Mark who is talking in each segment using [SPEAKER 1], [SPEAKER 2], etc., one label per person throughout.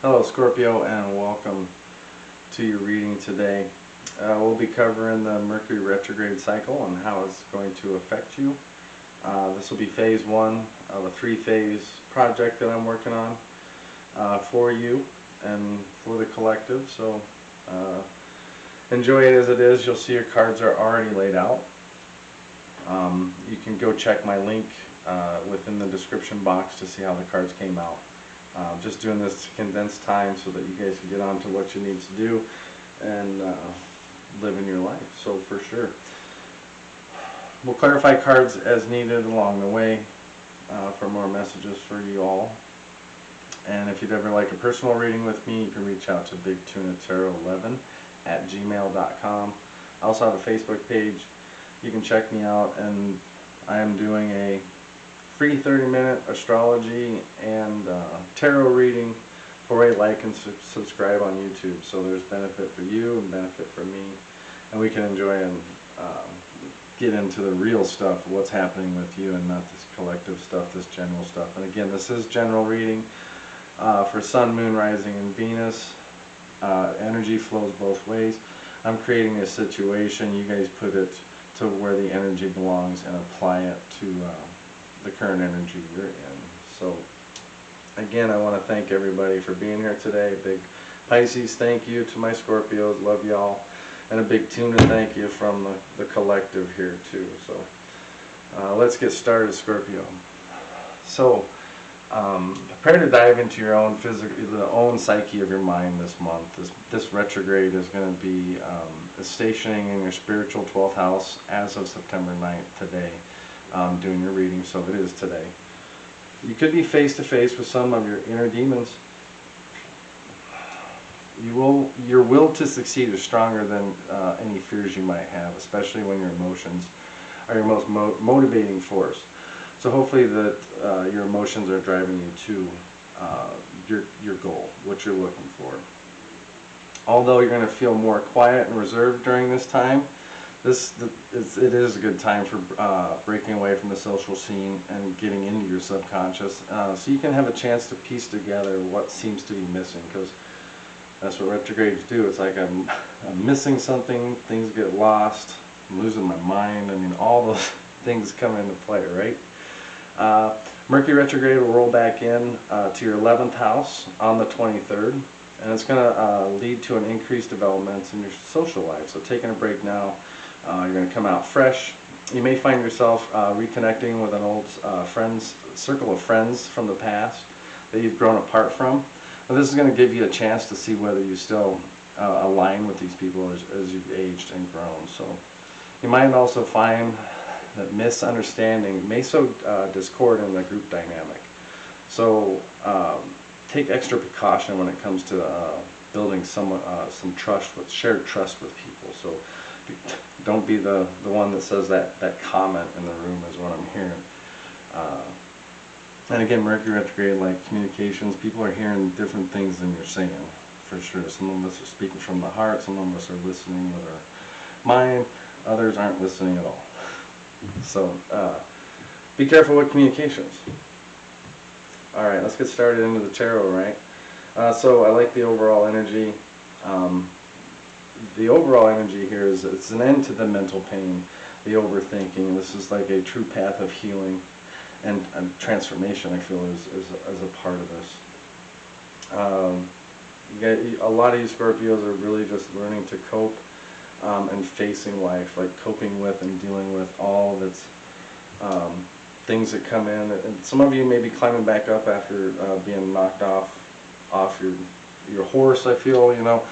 [SPEAKER 1] Hello Scorpio, and welcome to your reading today. We'll be covering the Mercury retrograde cycle and how it's going to affect you. This will be phase one of a three-phase project that I'm working on for you and for the collective. So enjoy it as it is. You'll see your cards are already laid out. You can go check my link within the description box to see how the cards came out. Just doing this to condense time so that you guys can get on to what you need to do and live in your life. So for sure, we'll clarify cards as needed along the way for more messages for you all. And if you'd ever like a personal reading with me, you can reach out to bigtunatarot11@gmail.com. I also have a Facebook page. You can check me out, and I am doing a free 30-minute astrology and tarot reading for a like and subscribe on YouTube. So there's benefit for you and benefit for me, and we can enjoy and get into the real stuff, what's happening with you, and not this collective stuff, this general stuff. And again, this is general reading for Sun, Moon, Rising, and Venus. Energy flows both ways. I'm creating a situation. You guys put it to where the energy belongs and apply it to the current energy you're in. So again, I want to thank everybody for being here today. Big Pisces thank you to my Scorpios, love y'all, and a big tuna thank you from the collective here too. So let's get started, Scorpio. So prepare to dive into your own the own psyche of your mind this month. This retrograde is going to be stationing in your spiritual 12th house as of September 9th today. Doing your reading, so it is today. You could be face to face with some of your inner demons. Your will to succeed is stronger than any fears you might have, especially when your emotions are your most motivating force. So hopefully that your emotions are driving you to your goal, what you're looking for. Although you're going to feel more quiet and reserved during this time, it is a good time for breaking away from the social scene and getting into your subconscious, so you can have a chance to piece together what seems to be missing, because that's what retrogrades do. It's like I'm missing something, things get lost, I'm losing my mind. I mean, all those things come into play, right? Mercury retrograde will roll back in to your 11th house on the 23rd, and it's going to lead to an increased development in your social life. So taking a break now, you're going to come out fresh. You may find yourself reconnecting with an old circle of friends from the past that you've grown apart from. And this is going to give you a chance to see whether you still align with these people as you've aged and grown. So you might also find that misunderstanding may sow discord in the group dynamic. So take extra precaution when it comes to building some trust, shared trust with people. So don't be the one that says that comment in the room is what I'm hearing. And again, Mercury retrograde, like communications, people are hearing different things than you're saying, for sure. Some of us are speaking from the heart, some of us are listening with our mind, others aren't listening at all. So be careful with communications. Alright, let's get started into the tarot, right? So I like the overall energy. The overall energy here is it's an end to the mental pain, the overthinking. This is like a true path of healing and transformation, I feel, is a part of this. A lot of you Scorpios are really just learning to cope and facing life, like coping with and dealing with all of its things that come in. And some of you may be climbing back up after being knocked off your horse, I feel, you know,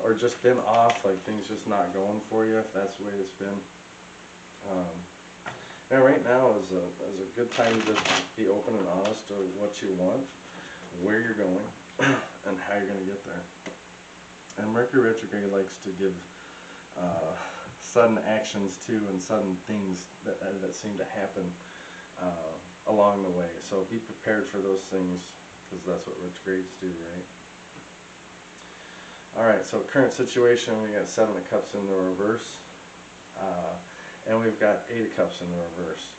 [SPEAKER 1] or just been off, like things just not going for you, if that's the way it's been. And right now is a good time to just be open and honest to what you want, where you're going, and how you're going to get there. And Mercury retrograde likes to give sudden actions too, and sudden things that seem to happen along the way. So be prepared for those things, because that's what retrogrades do, right? Alright, so current situation, we got 7 of Cups in the reverse, and we've got 8 of Cups in the reverse.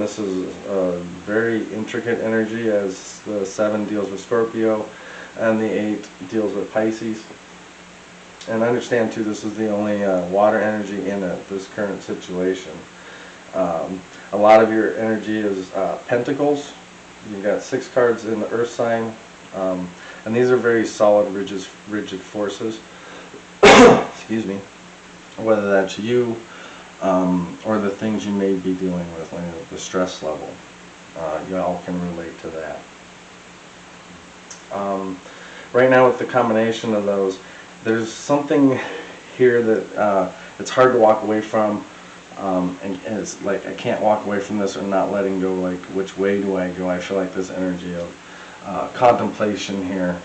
[SPEAKER 1] This is a very intricate energy, as the 7 deals with Scorpio, and the 8 deals with Pisces. And understand too, this is the only water energy in this current situation. A lot of your energy is Pentacles. You've got 6 cards in the Earth sign, and these are very solid, rigid forces. Excuse me. Whether that's you or the things you may be dealing with, like the stress level, you all can relate to that. Right now, with the combination of those, there's something here that it's hard to walk away from, and it's like I can't walk away from this or not letting go. Like, which way do I go? I feel like this energy of contemplation here.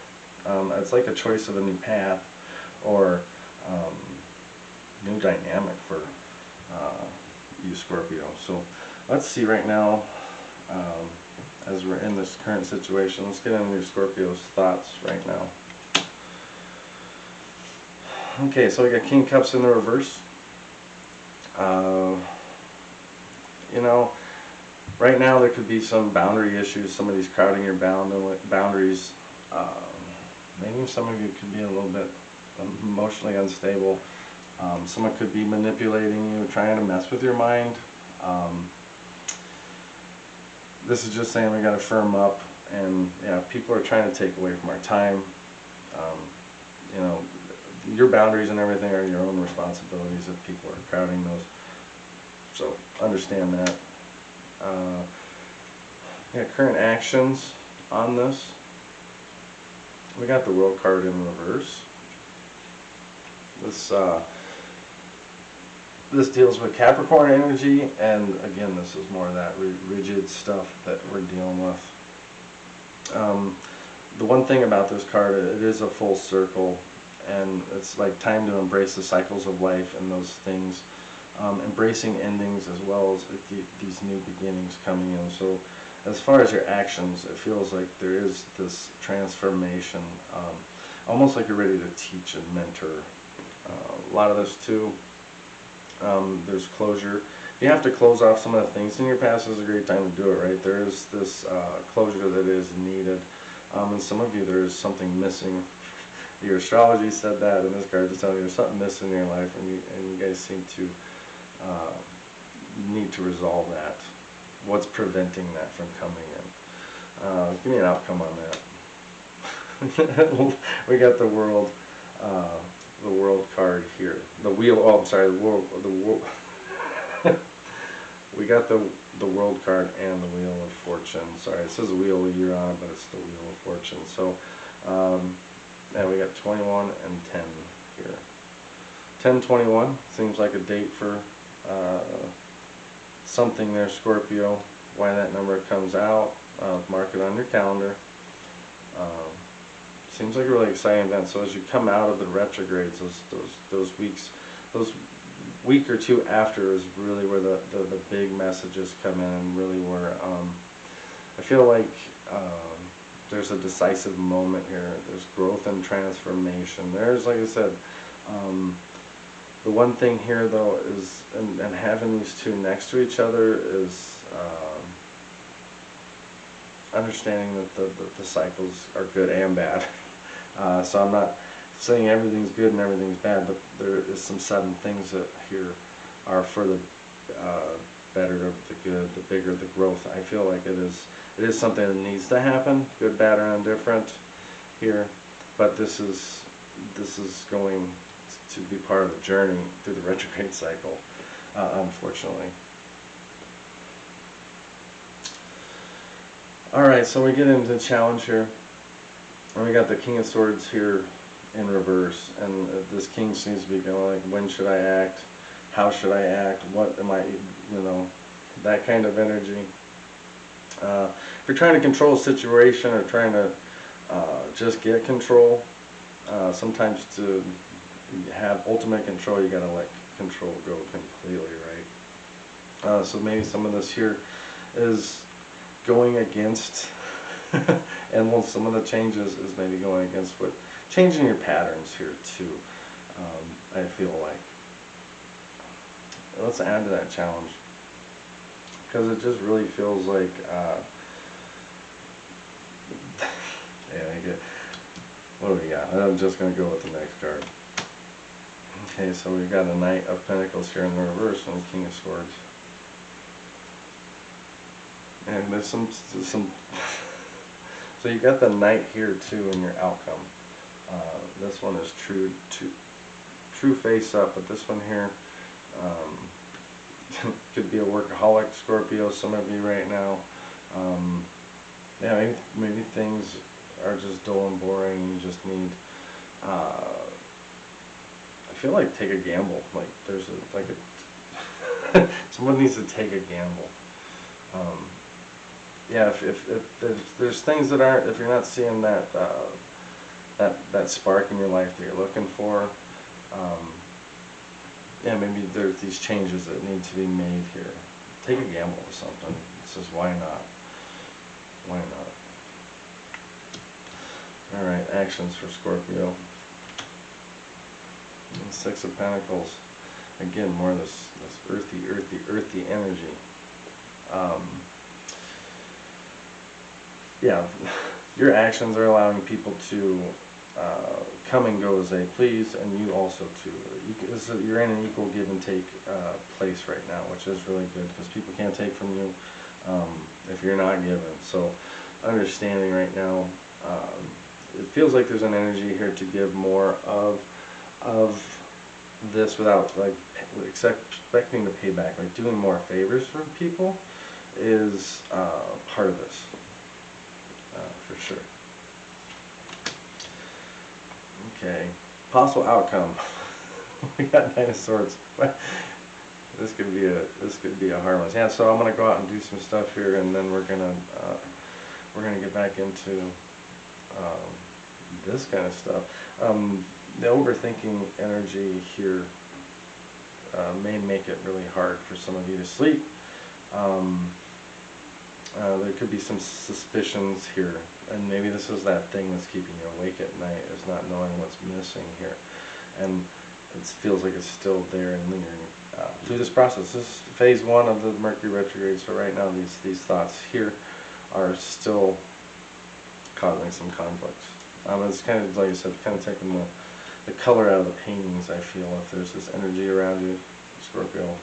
[SPEAKER 1] It's like a choice of a new path or new dynamic for you, Scorpio. So let's see right now, as we're in this current situation, let's get into Scorpio's thoughts right now. Okay, so we got King of Cups in the reverse. You know, right now there could be some boundary issues. Somebody's crowding your boundaries. Maybe some of you could be a little bit emotionally unstable. Someone could be manipulating you, trying to mess with your mind. This is just saying we got to firm up, and yeah, people are trying to take away from our time. You know, your boundaries and everything are your own responsibilities if people are crowding those. So understand that. Yeah, current actions on this. We got the World card in reverse. This deals with Capricorn energy, and again, this is more of that rigid stuff that we're dealing with. The one thing about this card, it is a full circle, and it's like time to embrace the cycles of life and those things, embracing endings as well as these new beginnings coming in. So as far as your actions, it feels like there is this transformation, almost like you're ready to teach and mentor. A lot of this too, there's closure. If you have to close off some of the things in your past, is a great time to do it, right? There is this closure that is needed. And some of you, there is something missing. Your astrology said that, and this card is telling you there's something missing in your life, and you guys seem to need to resolve that. What's preventing that from coming in? Give me an outcome on that. We got the World card here. The Wheel. Oh, I'm sorry. We got the World card and the Wheel of Fortune. Sorry, it says the Wheel you're on, but it's the Wheel of Fortune. So, and we got 21 and 10 here. 10/21 seems like a date for something there, Scorpio. Why that number comes out, mark it on your calendar. Seems like a really exciting event. So as you come out of the retrogrades, those week or two after is really where the big messages come in, and really where I feel like there's a decisive moment here. There's growth and transformation. There's, like I said, the one thing here though is, and having these two next to each other is understanding that the cycles are good and bad. So I'm not saying everything's good and everything's bad, but there is some sudden things that here are for the better of the good, the bigger the growth. I feel like it is something that needs to happen, good, bad, or indifferent here. But this is going to be part of the journey through the retrograde cycle, unfortunately. Alright, so we get into the challenge here. And we got the King of Swords here in reverse. And this king seems to be going like, when should I act? How should I act? What am I, you know, that kind of energy. If you're trying to control a situation or trying to just get control, sometimes to have ultimate control, you gotta let control go completely, right? So maybe some of this here is going against, and some of the changes is maybe going against changing your patterns here too, I feel like. Let's add to that challenge, because it just really feels like, yeah, What do we got? I'm just going to go with the next card. Okay, so we've got a Knight of Pentacles here in the reverse and the King of Swords. And there's some so you got the Knight here too in your outcome. This one is true face up, but this one here could be a workaholic Scorpio, some of you right now. Yeah, maybe things are just dull and boring and you just need, I feel like take a gamble. Like there's someone needs to take a gamble. Yeah, if there's things that aren't, if you're not seeing that that spark in your life that you're looking for, yeah, maybe there's these changes that need to be made here. Take a gamble with something. It says, why not? Why not? All right, actions for Scorpio. And Six of Pentacles. Again, more of this earthy energy. Yeah, your actions are allowing people to come and go as they please, and you also too. You're in an equal give and take place right now, which is really good because people can't take from you if you're not giving. So, understanding right now, it feels like there's an energy here to give more of this without like expecting to pay back. Like doing more favors for people is part of this. For sure. Okay, possible outcome. We got Nine of Swords. This could be a hard one. Yeah, so I'm gonna go out and do some stuff here, and then we're gonna get back into this kind of stuff. The overthinking energy here may make it really hard for some of you to sleep. There could be some suspicions here, and maybe this is that thing that's keeping you awake at night, is not knowing what's missing here, and it feels like it's still there and lingering through this process. This is phase 1 of the Mercury retrograde, so right now these thoughts here are still causing some conflicts. It's kind of, like I said, kind of taking the color out of the paintings, I feel, if there's this energy around you, Scorpio.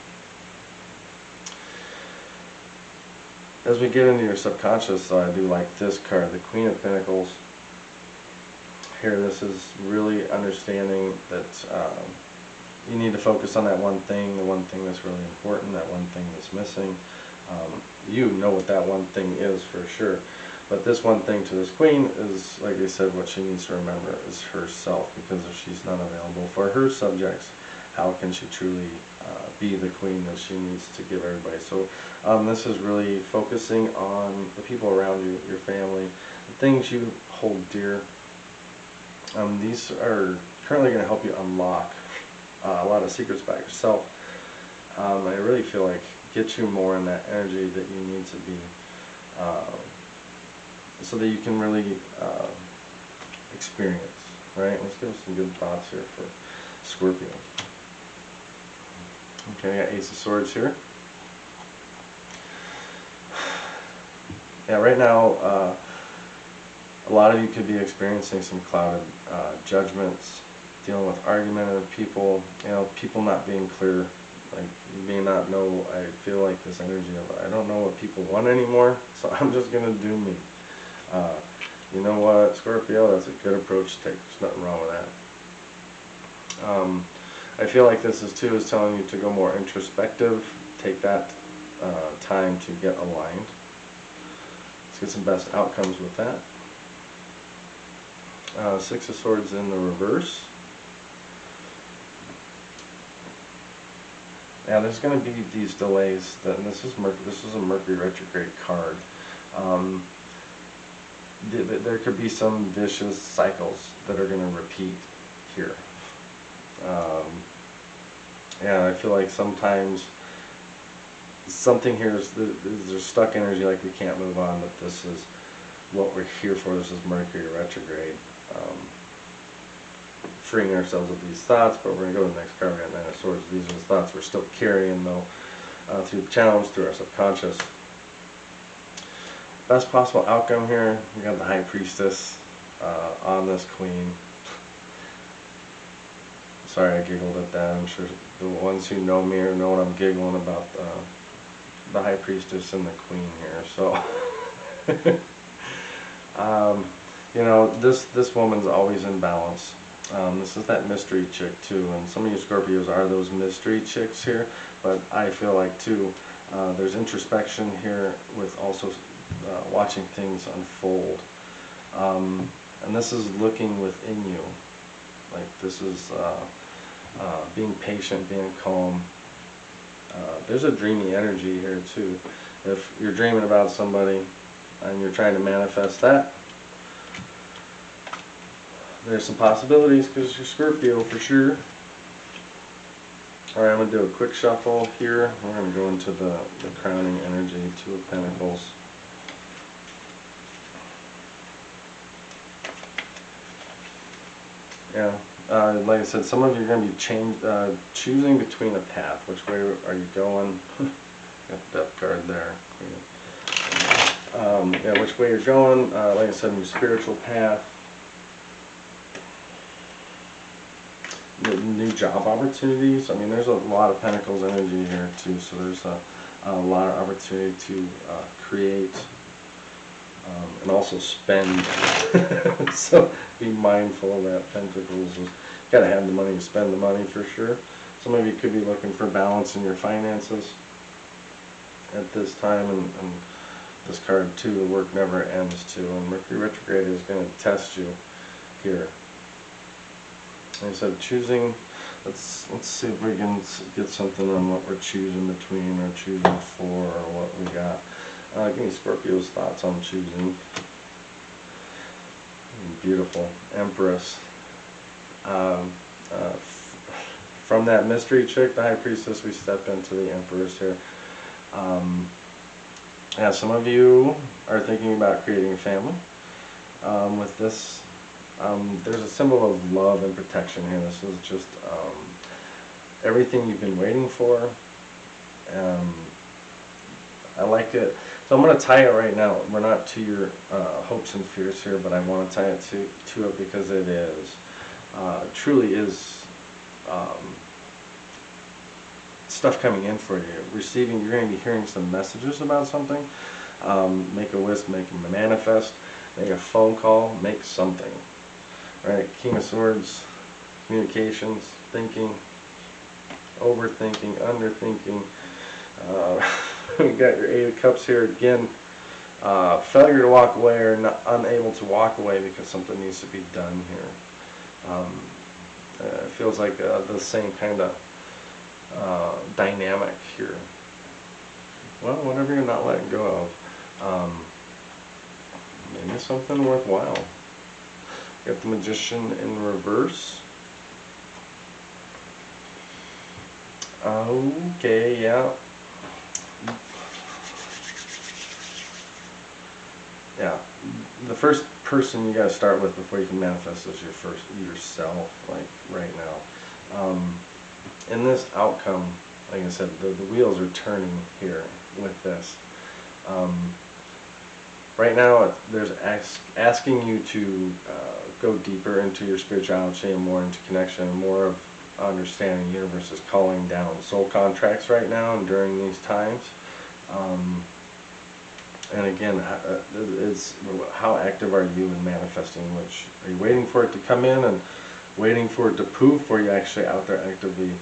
[SPEAKER 1] As we get into your subconscious, though, I do like this card, the Queen of Pentacles. Here, this is really understanding that you need to focus on that one thing, the one thing that's really important, that one thing that's missing. You know what that one thing is for sure. But this one thing to this Queen is, like I said, what she needs to remember is herself, because if she's not available for her subjects, how can she truly be the queen that she needs to give everybody? So this is really focusing on the people around you, your family, the things you hold dear. These are currently going to help you unlock a lot of secrets about yourself. I really feel like get you more in that energy that you need to be, so that you can really experience, right? Let's give us some good thoughts here for Scorpio. Okay, I got Ace of Swords here. Yeah, right now, a lot of you could be experiencing some clouded judgments, dealing with argumentative people, people not being clear. Like, you may not know, I feel like this energy of, I don't know what people want anymore, so I'm just going to do me. You know what, Scorpio, that's a good approach to take. There's nothing wrong with that. I feel like this is telling you to go more introspective, take that time to get aligned. Let's get some best outcomes with that. Six of Swords in the reverse. Yeah, there's going to be these delays. This is a Mercury retrograde card. There could be some vicious cycles that are going to repeat here. Yeah, I feel like sometimes something here is there's stuck energy, like we can't move on, but this is what we're here for. This is Mercury retrograde. Freeing ourselves of these thoughts, but we're going to go to the next card. We got Nine of Swords. These are the thoughts we're still carrying, though, through the challenge, through our subconscious. Best possible outcome here, we got the High Priestess. on this queen. Sorry, I giggled at that. I'm sure the ones who know me or know what I'm giggling about, the High Priestess and the Queen here. So, you know, this woman's always in balance. This is that mystery chick too, and some of you Scorpios are those mystery chicks here. But I feel like too, there's introspection here with also watching things unfold, and this is looking within you. Like this is being patient, being calm. There's a dreamy energy here too. If you're dreaming about somebody and you're trying to manifest that, there's some possibilities because you're Scorpio for sure. Alright, I'm going to do a quick shuffle here. We're going to go into the crowning energy, Two of Pentacles. Yeah, like I said, some of you are going to be choosing between a path. Which way are you going? Got the Death card there. Yeah, which way you're going. Like I said, in your spiritual path. New job opportunities. I mean, there's a lot of Pentacles energy here too, so there's a lot of opportunity to create and also spend. So be mindful of that. Pentacles, you gotta have the money to spend the money for sure. Some of you could be looking for balance in your finances at this time, and this card too, the work never ends too, and Mercury retrograde is going to test you here. Like I said, choosing, let's see if we can get something on what we're choosing between or choosing for, or what we got. Give me Scorpio's thoughts on choosing. Beautiful. Empress. From that mystery chick, the High Priestess, we step into the Empress here. Yeah, some of you are thinking about creating a family with this. There's a symbol of love and protection here. This is just everything you've been waiting for. I like it. So I'm going to tie it right now. We're not to your hopes and fears here, but I want to tie it to it because it is, truly is stuff coming in for you. Receiving, you're going to be hearing some messages about something. Make a list, make a manifest, make a phone call, make something. Right, King of Swords, communications, thinking, overthinking, underthinking. We got your Eight of Cups here again. Failure to walk away, or unable to walk away because something needs to be done here. It feels like the same kind of dynamic here. Well, whatever you're not letting go of, maybe something worthwhile. Got the Magician in reverse. Okay, yeah. Yeah, the first person you gotta start with before you can manifest is yourself, like right now. In this outcome, like I said, the wheels are turning here with this. Right now, there's asking you to go deeper into your spirituality and more into connection, and more of understanding. The universe is calling down soul contracts right now and during these times. And again, it's how active are you in manifesting? Which are you waiting for it to come in and waiting for it to poof, or are you actually out there actively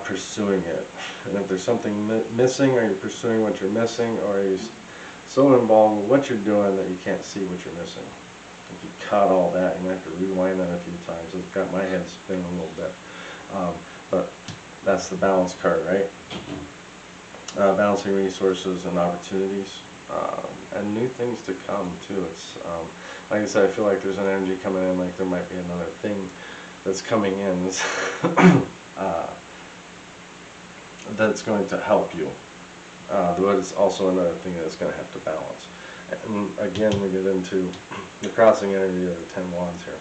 [SPEAKER 1] pursuing it? And if there's something missing, are you pursuing what you're missing, or are you so involved with what you're doing that you can't see what you're missing? If you caught all that, you might have to rewind that a few times. It's got my head spinning a little bit. But that's the balance card, right? Balancing resources and opportunities. And new things to come too. It's like I said, I feel like there's an energy coming in, like there might be another thing that's coming in that's going to help you. But it's also another thing that's going to have to balance. And again, we get into the crossing energy of the 10 Wands here,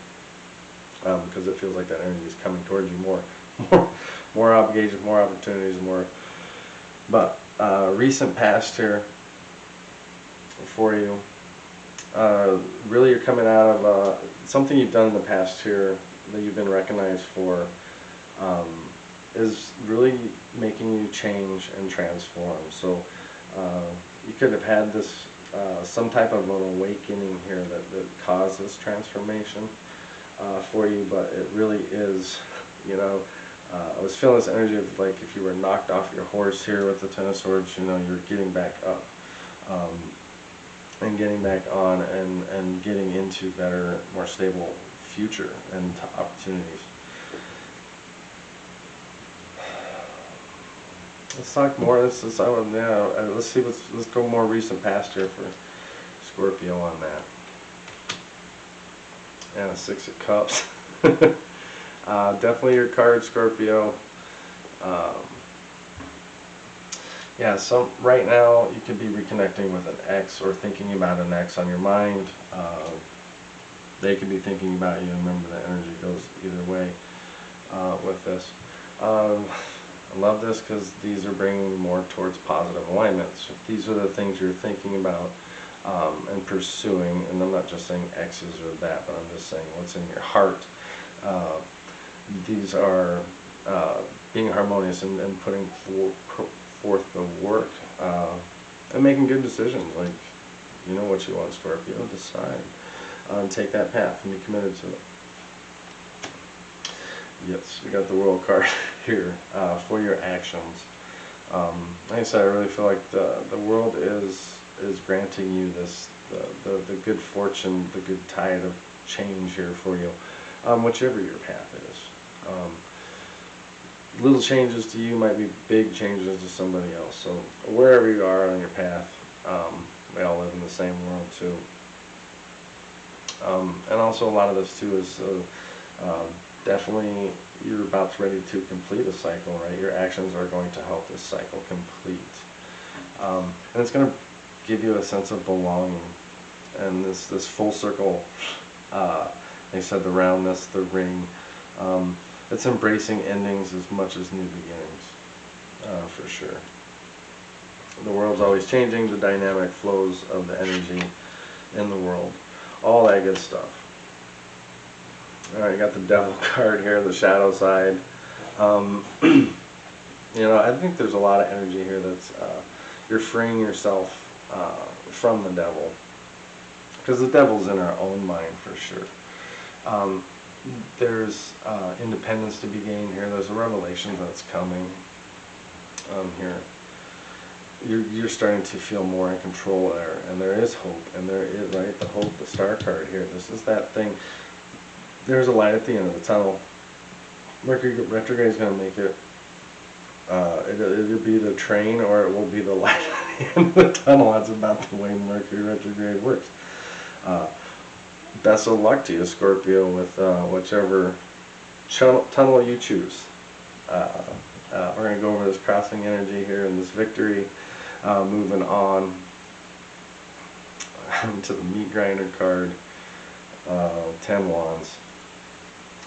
[SPEAKER 1] because it feels like that energy is coming towards you more obligations, more opportunities, more. But recent past here for you, Really, you're coming out of something you've done in the past here that you've been recognized for, is really making you change and transform. So you could have had this some type of an awakening here that caused this transformation for you, but it really is, you know, I was feeling this energy of like if you were knocked off your horse here with the Ten of Swords, you know, you're getting back up. And getting back on and getting into better, more stable future and opportunities. Let's talk more. Let's see let's go more recent past here for Scorpio on that. And a Six of Cups. Definitely your card, Scorpio. Yeah, so right now you could be reconnecting with an ex or thinking about an ex on your mind. They could be thinking about you. Remember, the energy goes either way with this. I love this because these are bringing more towards positive alignments. If these are the things you're thinking about and pursuing, and I'm not just saying exes or that, but I'm just saying what's in your heart. These are being harmonious and putting forth the work and making good decisions. Like, you know what you want, Scorpio, decide and take that path and be committed to it. Yes, we got the World card here for your actions. Like I said, I really feel like the world is granting you this the good fortune, the good tide of change here for you, whichever your path is. Little changes to you might be big changes to somebody else. So wherever you are on your path, we all live in the same world too. And also a lot of this too is definitely you're about ready to complete a cycle, right? Your actions are going to help this cycle complete. And it's going to give you a sense of belonging. And this full circle, they said the roundness, the ring, it's embracing endings as much as new beginnings, for sure. The world's always changing, the dynamic flows of the energy in the world, all that good stuff. Alright, you got the Devil card here, the shadow side. You know, I think there's a lot of energy here that's, you're freeing yourself from the devil. Because the devil's in our own mind, for sure. There's independence to be gained here. There's a revelation that's coming here. You're starting to feel more in control there, and there is hope, and there is, right, the hope, the star card here. This is that thing. There's a light at the end of the tunnel. Mercury Retrograde is going to make it. It'll be the train, or it will be the light at the end of the tunnel. That's about the way Mercury Retrograde works. Best of luck to you, Scorpio, with whichever tunnel you choose. We're going to go over this crossing energy here and this victory. Moving on to the meat grinder card, 10 wands.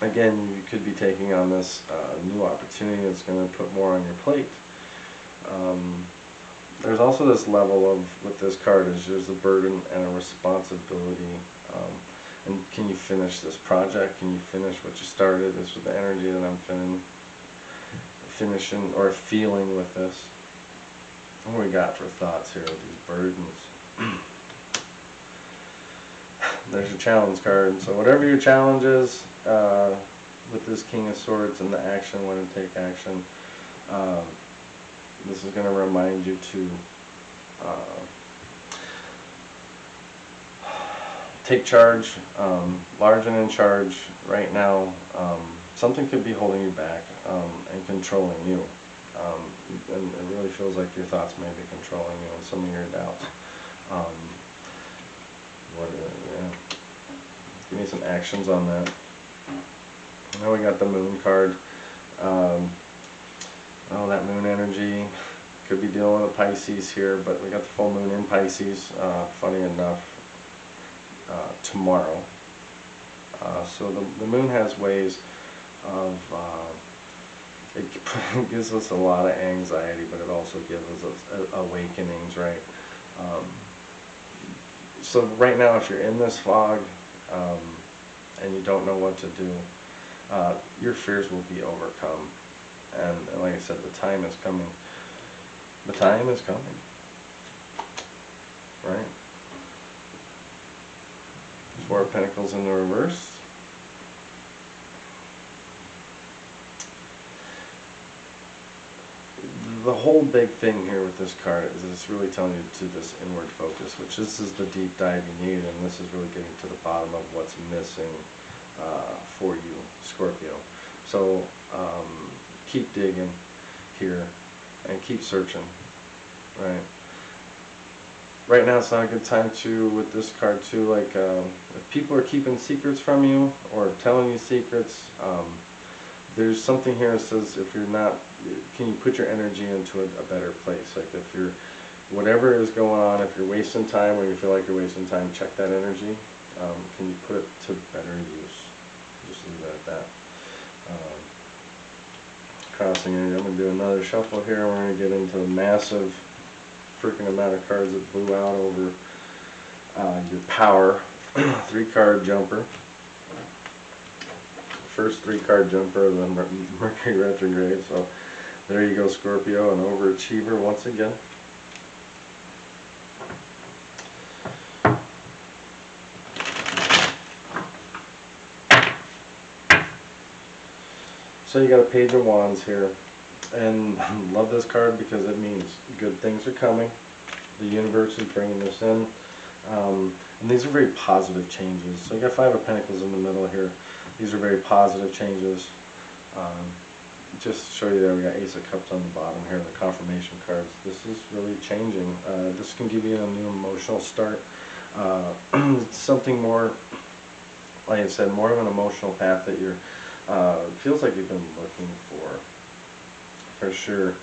[SPEAKER 1] Again, you could be taking on this new opportunity that's going to put more on your plate. There's also this level of, with this card, is there's a burden and a responsibility. And can you finish this project? Can you finish what you started? This is the energy that I'm finishing or feeling with this. What do we got for thoughts here with these burdens? There's your challenge card. So whatever your challenge is, with this King of Swords and the action, when to take action, this is going to remind you to take charge, large and in charge right now. Something could be holding you back and controlling you. And it really feels like your thoughts may be controlling you and some of your doubts. Yeah. Give me some actions on that. Now we got the Moon card. Oh, that Moon energy. Could be dealing with a Pisces here, but we got the full Moon in Pisces, funny enough, tomorrow. So the Moon has ways of, it gives us a lot of anxiety, but it also gives us awakenings, right? So right now, if you're in this fog and you don't know what to do, your fears will be overcome. And like I said, the time is coming. The time is coming. Right? Four of Pentacles in the reverse. The whole big thing here with this card is it's really telling you to this inward focus, which this is the deep dive you need, and this is really getting to the bottom of what's missing for you, Scorpio. So keep digging here and keep searching, right? Right now it's not a good time to, with this card too, like if people are keeping secrets from you or telling you secrets, there's something here that says if you're not, can you put your energy into a better place? Like if you're, whatever is going on, if you're wasting time or you feel like you're wasting time, check that energy. Can you put it to better use? Just leave it at that. Crossing energy. I'm going to do another shuffle here. We're going to get into the massive freaking amount of cards that blew out over your power. 3-card jumper. First 3-card jumper of the Mercury Retrograde. So there you go, Scorpio, an overachiever once again. So you got a Page of Wands here, and love this card because it means good things are coming. The universe is bringing this in, and these are very positive changes. So you got 5 of Pentacles in the middle here. These are very positive changes. Just to show you there, we got Ace of Cups on the bottom here, the confirmation cards. This is really changing. This can give you a new emotional start. Something more, like I said, more of an emotional path that you're, feels like you've been looking for sure.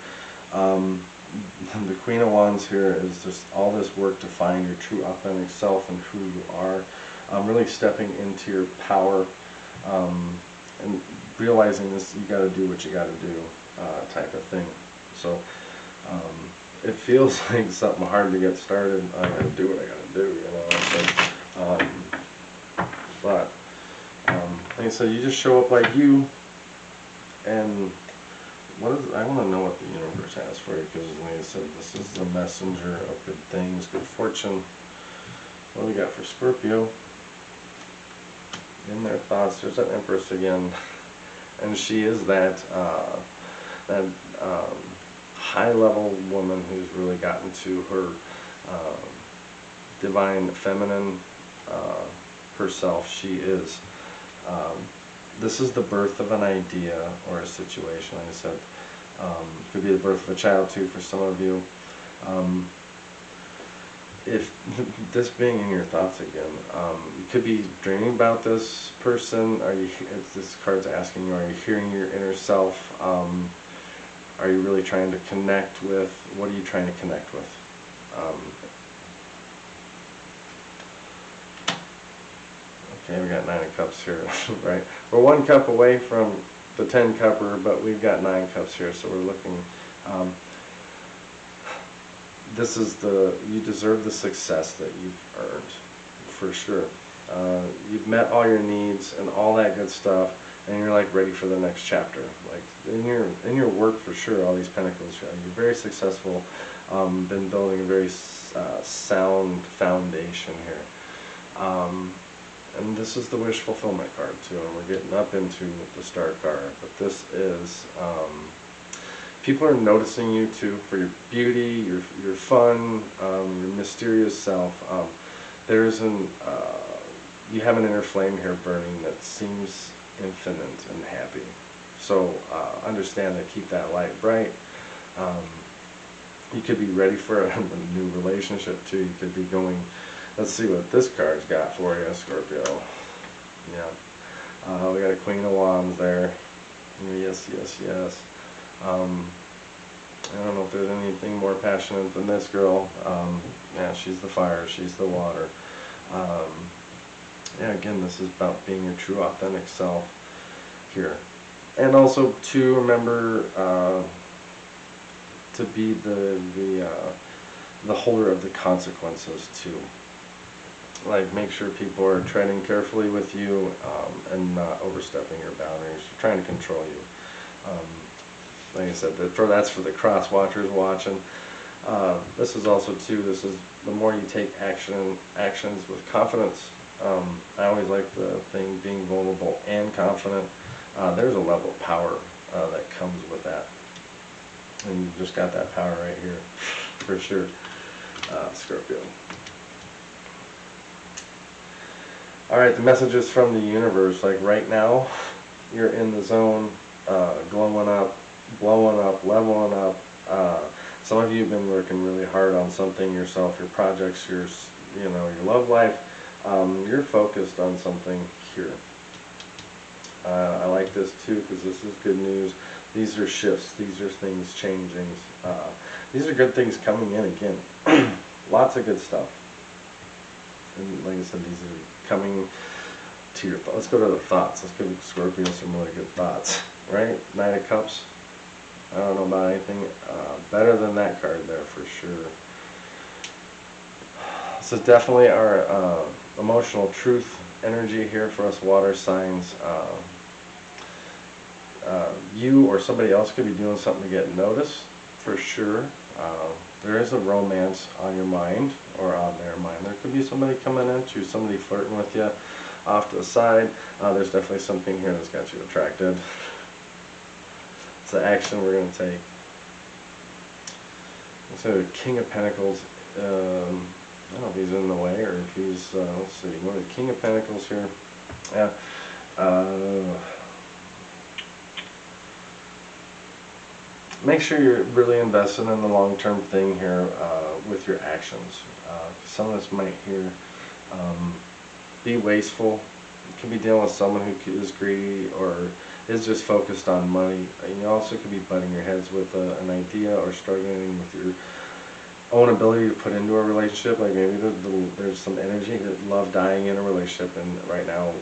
[SPEAKER 1] The Queen of Wands here is just all this work to find your true authentic self and who you are. Really stepping into your power and realizing this, you got to do what you got to do type of thing. So it feels like something hard to get started. I got to do what I got to do, you know. So, but like I said, you just show up like you, and what is, I want to know what the universe has for you, because like I said, this is the messenger of good things, good fortune. What do we got for Scorpio? In their thoughts, there's that Empress again, and she is that high-level woman who's really gotten to her divine feminine herself. She is. This is the birth of an idea or a situation. Like I said, could be the birth of a child too for some of you. If this being in your thoughts again, you could be dreaming about this person. Are you? If this card's asking you, are you hearing your inner self? Are you really trying to connect with? What are you trying to connect with? Okay, we got 9 of Cups here, right? We're 1 cup away from the 10-cupper, but we've got 9 cups here, so we're looking. This is you deserve the success that you've earned, for sure. You've met all your needs and all that good stuff, and you're like ready for the next chapter. Like in your work, for sure. All these Pentacles, you're very successful. Been building a very sound foundation here. And this is the wish fulfillment card too, and we're getting up into the star card. But this is, people are noticing you too for your beauty, your fun, your mysterious self. You have an inner flame here burning that seems infinite and happy. So understand that, keep that light bright. You could be ready for a new relationship too. You could be going. Let's see what this card's got for you, Scorpio. Yeah. We got a Queen of Wands there. Yes, yes, yes. I don't know if there's anything more passionate than this girl. Yeah, she's the fire, she's the water. Yeah, again, this is about being your true authentic self here. And also to remember to be the holder of the consequences too. Like, make sure people are treading carefully with you, and not overstepping your boundaries, trying to control you. Like I said, that's for the cross watchers watching. This is also too, this is the more you take actions with confidence. I always like the thing being vulnerable and confident. There's a level of power that comes with that. And you've just got that power right here, for sure, Scorpio. Alright, the messages from the universe. Like right now, you're in the zone, glowing up, blowing up, leveling up. Some of you have been working really hard on something yourself, your projects, your love life. You're focused on something here. I like this too, because this is good news. These are shifts. These are things changing. These are good things coming in again. Lots of good stuff. And like I said, these are coming to your thoughts. Let's go to the thoughts. Let's give Scorpio some really good thoughts. Right? Knight of Cups. I don't know about anything better than that card there, for sure. This is definitely our emotional truth energy here for us water signs. You or somebody else could be doing something to get noticed, for sure. There is a romance on your mind, or on their mind. There could be somebody coming at you, somebody flirting with you off to the side. There's definitely something here that's got you attracted. It's the action we're going to take. So King of Pentacles, I don't know if he's in the way or if he's, let's see, what is King of Pentacles here? Yeah. Make sure you're really invested in the long-term thing here with your actions. Some of us might here be wasteful. You could be dealing with someone who is greedy or is just focused on money. You also could be butting your heads with an idea or struggling with your own ability to put into a relationship. Like maybe there's some energy, love dying in a relationship, and right now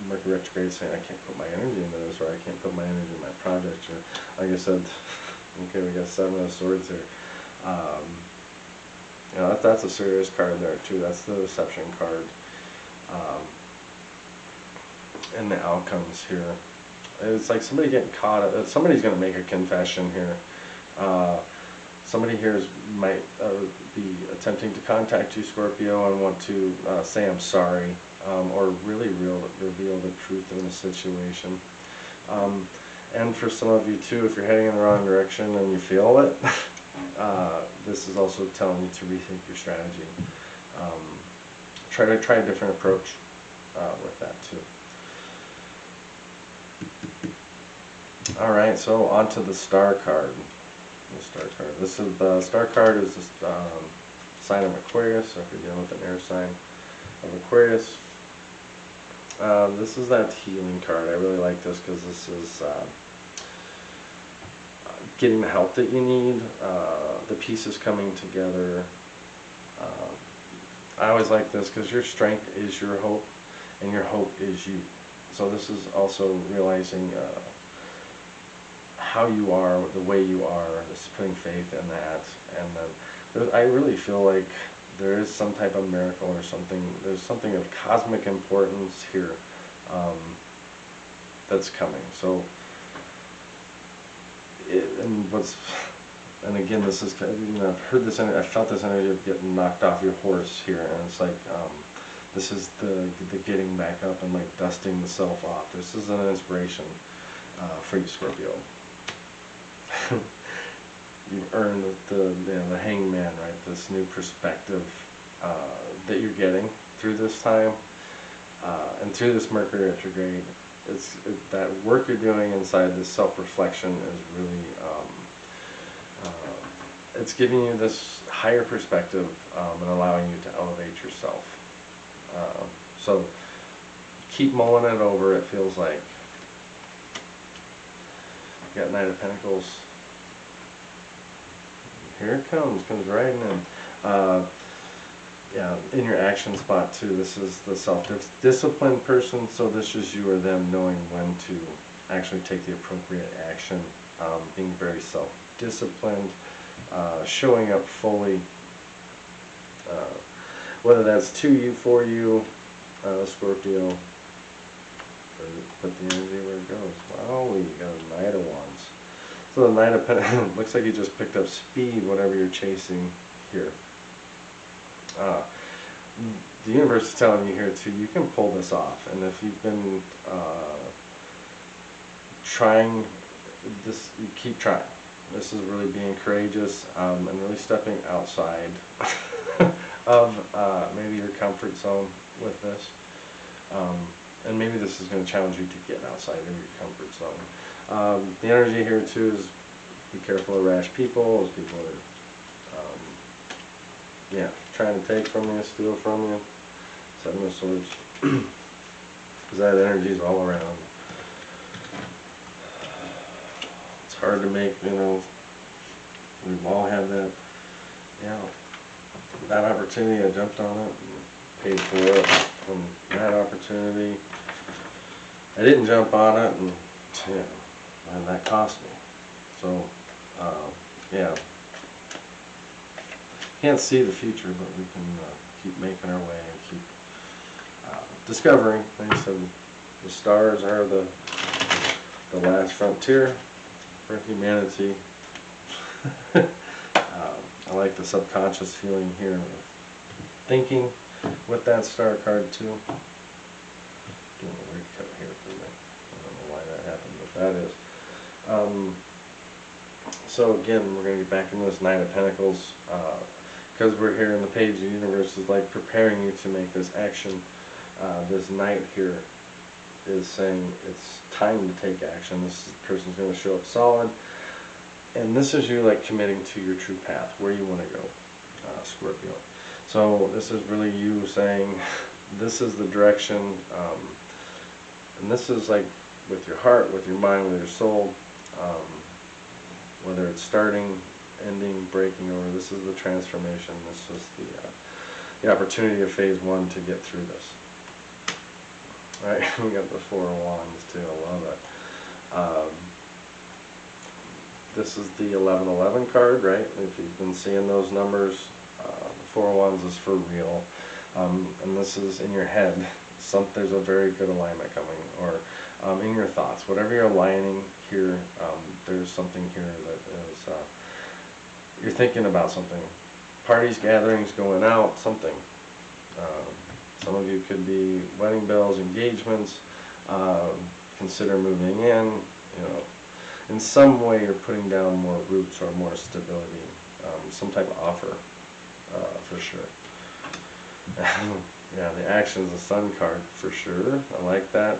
[SPEAKER 1] Mercury Retrograde is saying I can't put my energy into this, or I can't put my energy in my project, or like I said, okay, we got 7 of Swords here. That's a serious card there too. That's the deception card. And the outcomes here. It's like somebody getting caught. Somebody's going to make a confession here. Somebody here might be attempting to contact you, Scorpio, and want to say I'm sorry, or really reveal the truth in the situation. And for some of you too, if you're heading in the wrong direction and you feel it, this is also telling you to rethink your strategy. Try a different approach with that too. Alright, so on to the Star card. The Star card. This is the Star card is the sign of Aquarius, so if you're dealing with an air sign of Aquarius. This is that healing card. I really like this because this is getting the help that you need, the pieces coming together. I always like this because your strength is your hope, and your hope is you. So this is also realizing how you are, the way you are, just putting faith in that. And then I really feel like there is some type of miracle or something. There's something of cosmic importance here that's coming. So, and again, this is, I've heard this energy, I felt this energy of getting knocked off your horse here, and it's like this is the getting back up and like dusting the self off. This is an inspiration for you, Scorpio. You've earned the hangman, right? This new perspective that you're getting through this time and through this Mercury retrograde. That work you're doing inside this self-reflection is really it's giving you this higher perspective and allowing you to elevate yourself. So keep mulling it over. It feels like you got Knight of Pentacles. Here it comes riding in. Yeah, in your action spot too. This is the self-disciplined person, so this is you or them knowing when to actually take the appropriate action, being very self-disciplined, showing up fully. whether that's to you, for you, Scorpio. Put the energy where it goes. Wow, we got a Knight of Wands. So the Knight of Pentacles looks like you just picked up speed, whatever you're chasing here. The universe is telling you here too, you can pull this off. And if you've been trying this, you keep trying. This is really being courageous and really stepping outside of maybe your comfort zone with this. And maybe this is going to challenge you to get outside of your comfort zone. The energy here too is be careful of rash people, as people are trying to take from you, steal from you. Seven of Swords. Because that energy is all around. It's hard to make, we've all had that, that opportunity. I jumped on it and paid for it. From that opportunity, I didn't jump on it, and that cost me. So, can't see the future, but we can keep making our way and keep discovering. Like I said, the stars are the last frontier for humanity. I like the subconscious feeling here of thinking with that star card too. Doing a weird cut here for me. I don't know why that happened, but that is. So again, we're going to get back into this Knight of Pentacles. Because we're here in the page, the universe is like preparing you to make this action. This Knight here is saying it's time to take action. This person's going to show up solid. And this is you like committing to your true path, where you want to go, Scorpio. So this is really you saying, this is the direction, and this is like with your heart, with your mind, with your soul, whether it's starting, ending, breaking over. This is the transformation. This is the opportunity of phase 1 to get through this. All right, we got the Four of Wands too. I love it. This is the 1111 card, right? If you've been seeing those numbers, the Four of Wands is for real, and this is in your head. There's a very good alignment coming, or in your thoughts, whatever you're aligning here. There's something here that is you're thinking about something. Parties, gatherings, going out, something. Some of you could be wedding bells, engagements. Consider moving in. In some way you're putting down more roots or more stability. Some type of offer, for sure. Yeah, the action is the Sun card for sure. I like that.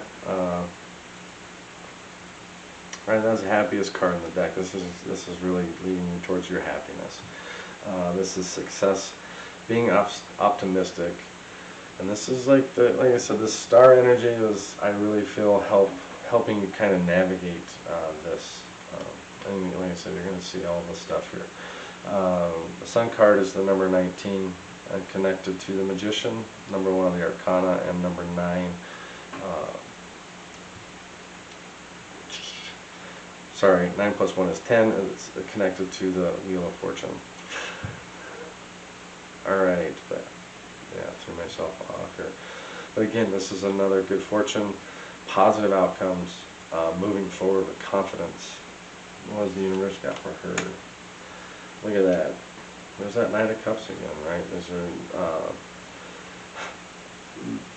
[SPEAKER 1] Right, that's the happiest card in the deck. This is really leading you towards your happiness. This is success, being optimistic, and this is like I said, this star energy is, I really feel, helping you kind of navigate this. And like I said, you're going to see all this stuff here. The Sun card is the number 19, and connected to the Magician, number 1 of the Arcana, and number 9. Sorry, 9 plus 1 is 10, and it's connected to the Wheel of Fortune. Alright, but yeah, threw myself off here. But again, this is another good fortune, positive outcomes, moving forward with confidence. What has the universe got for her? Look at that. There's that Knight of Cups again, right?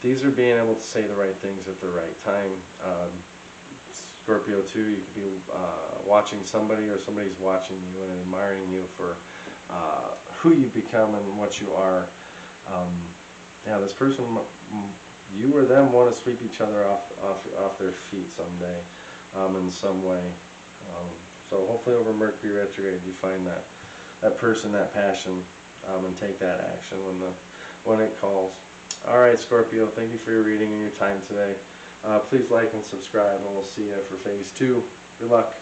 [SPEAKER 1] These are being able to say the right things at the right time. Scorpio too, you could be watching somebody, or somebody's watching you and admiring you for who you become and what you are. Yeah, this person, you or them, want to sweep each other off their feet someday, in some way. So hopefully over Mercury retrograde you find that person, that passion, and take that action when it calls. Alright, Scorpio, thank you for your reading and your time today. Please like and subscribe, and we'll see you for phase 2. Good luck.